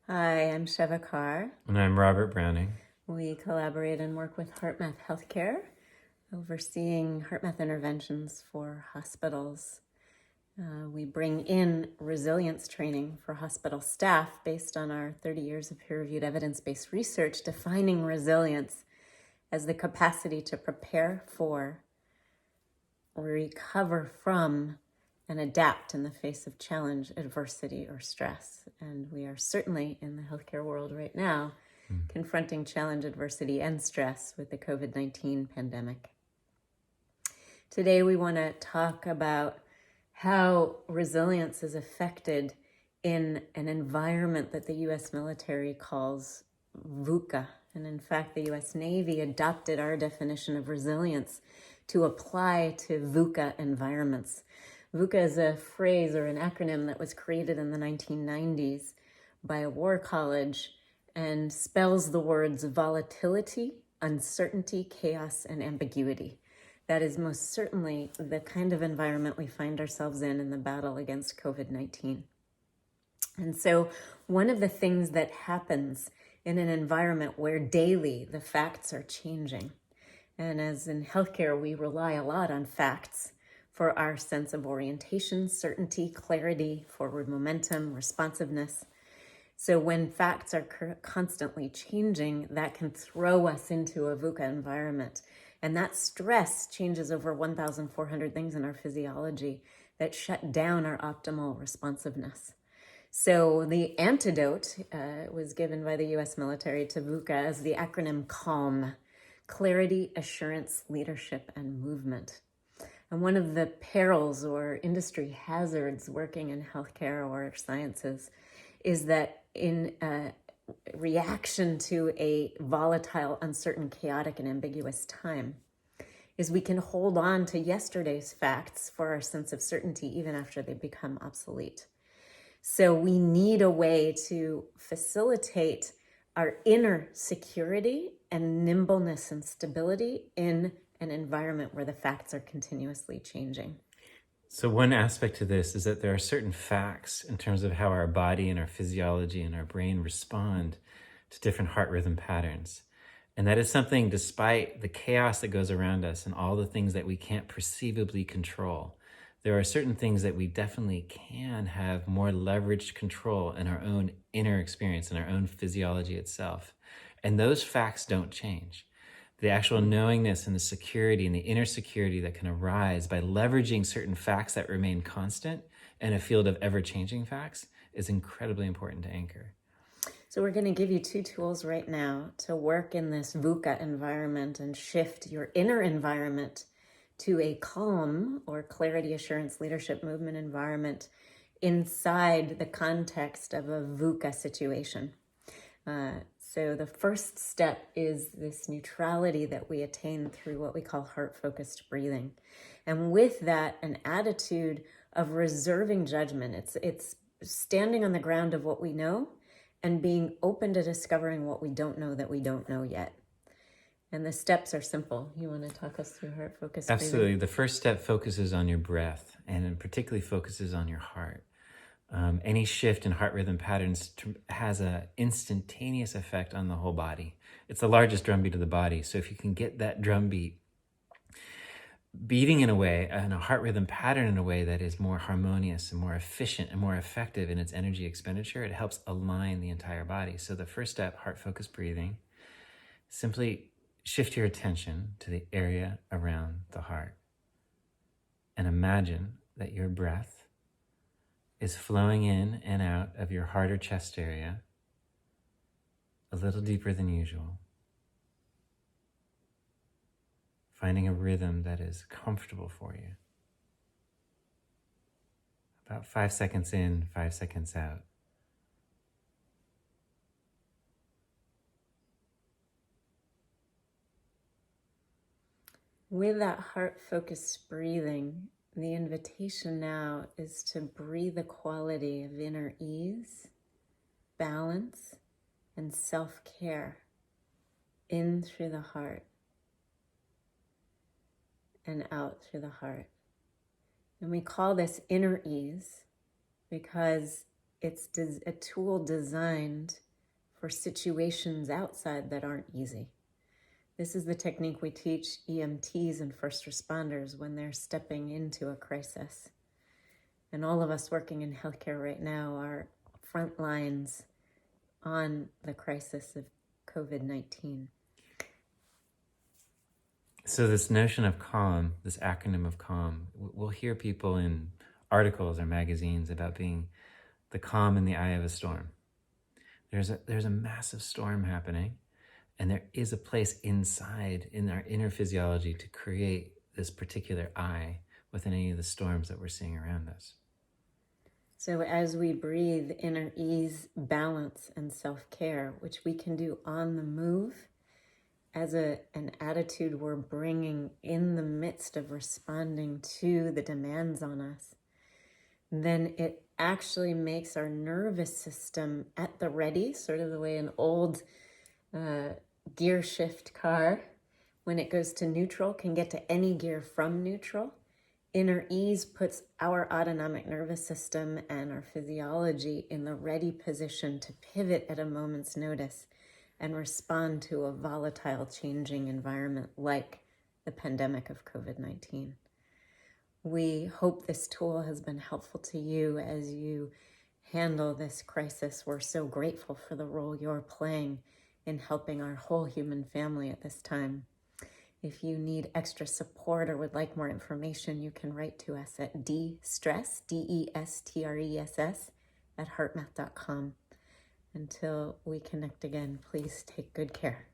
Hi, I'm Sheva Carr. And I'm Robert Browning. We collaborate and work with HeartMath Healthcare, overseeing HeartMath interventions for hospitals. We bring in resilience training for hospital staff based on our 30 years of peer-reviewed evidence-based research, defining resilience as the capacity to prepare for, recover from, and adapt in the face of challenge, adversity, or stress. And we are certainly in the healthcare world right now confronting challenge, adversity, and stress with the COVID-19 pandemic. Today, we want to talk about how resilience is affected in an environment that the U.S. military calls VUCA. And in fact, the U.S. Navy adopted our definition of resilience to apply to VUCA environments. VUCA is a phrase or an acronym that was created in the 1990s by a war college and spells the words volatility, uncertainty, chaos, and ambiguity. That is most certainly the kind of environment we find ourselves in the battle against COVID-19. And so one of the things that happens in an environment where daily the facts are changing, and as in healthcare, we rely a lot on facts for our sense of orientation, certainty, clarity, forward momentum, responsiveness. So when facts are constantly changing, that can throw us into a VUCA environment. And that stress changes over 1,400 things in our physiology that shut down our optimal responsiveness. So the antidote was given by the US military to VUCA as the acronym CALM: Clarity, Assurance, Leadership, and Movement. And one of the perils or industry hazards working in healthcare or sciences is that in reaction to a volatile, uncertain, chaotic, and ambiguous time, is we can hold on to yesterday's facts for our sense of certainty even after they become obsolete. So we need a way to facilitate our inner security and nimbleness and stability in an environment where the facts are continuously changing. So one aspect to this is that there are certain facts in terms of how our body and our physiology and our brain respond to different heart rhythm patterns. And that is something, despite the chaos that goes around us and all the things that we can't perceivably control, there are certain things that we definitely can have more leveraged control in our own inner experience, in our own physiology itself. And those facts don't change. The actual knowingness and the security and the inner security that can arise by leveraging certain facts that remain constant in a field of ever-changing facts is incredibly important to anchor. So we're going to give you two tools right now to work in this VUCA environment and shift your inner environment to a calm or clarity, assurance, leadership, movement environment inside the context of a VUCA situation. So the first step is this neutrality that we attain through what we call heart-focused breathing. And with that, an attitude of reserving judgment. It's standing on the ground of what we know and being open to discovering what we don't know that we don't know yet. And the steps are simple. You want to talk us through heart-focused breathing? Absolutely. The first step focuses on your breath and particularly focuses on your heart. Any shift in heart rhythm patterns has an instantaneous effect on the whole body. It's the largest drumbeat of the body. So if you can get that drumbeat beating in a way, and a heart rhythm pattern in a way that is more harmonious and more efficient and more effective in its energy expenditure, it helps align the entire body. So the first step, heart-focused breathing, simply shift your attention to the area around the heart and imagine that your breath is flowing in and out of your heart or chest area a little deeper than usual, finding a rhythm that is comfortable for you. About 5 seconds in, 5 seconds out. With that heart-focused breathing, the invitation now is to breathe the quality of inner ease, balance, and self-care in through the heart and out through the heart. And we call this inner ease because It's a tool designed for situations outside that aren't easy. This is the technique we teach EMTs and first responders when they're stepping into a crisis. And all of us working in healthcare right now are front lines on the crisis of COVID-19. So this notion of calm, this acronym of calm, we'll hear people in articles or magazines about being the calm in the eye of a storm. There's a massive storm happening, and there is a place inside in our inner physiology to create this particular eye within any of the storms that we're seeing around us. So as we breathe inner ease, balance, and self-care, which we can do on the move, as an attitude we're bringing in the midst of responding to the demands on us, then it actually makes our nervous system at the ready, sort of the way an old gear shift car, when it goes to neutral, can get to any gear from neutral. Inner ease puts our autonomic nervous system and our physiology in the ready position to pivot at a moment's notice and respond to a volatile, changing environment like the pandemic of COVID-19. We hope this tool has been helpful to you as you handle this crisis. We're so grateful for the role you're playing in helping our whole human family at this time. If you need extra support or would like more information, you can write to us at DESTRESS, DESTRESS, at HeartMath.com. Until we connect again, please take good care.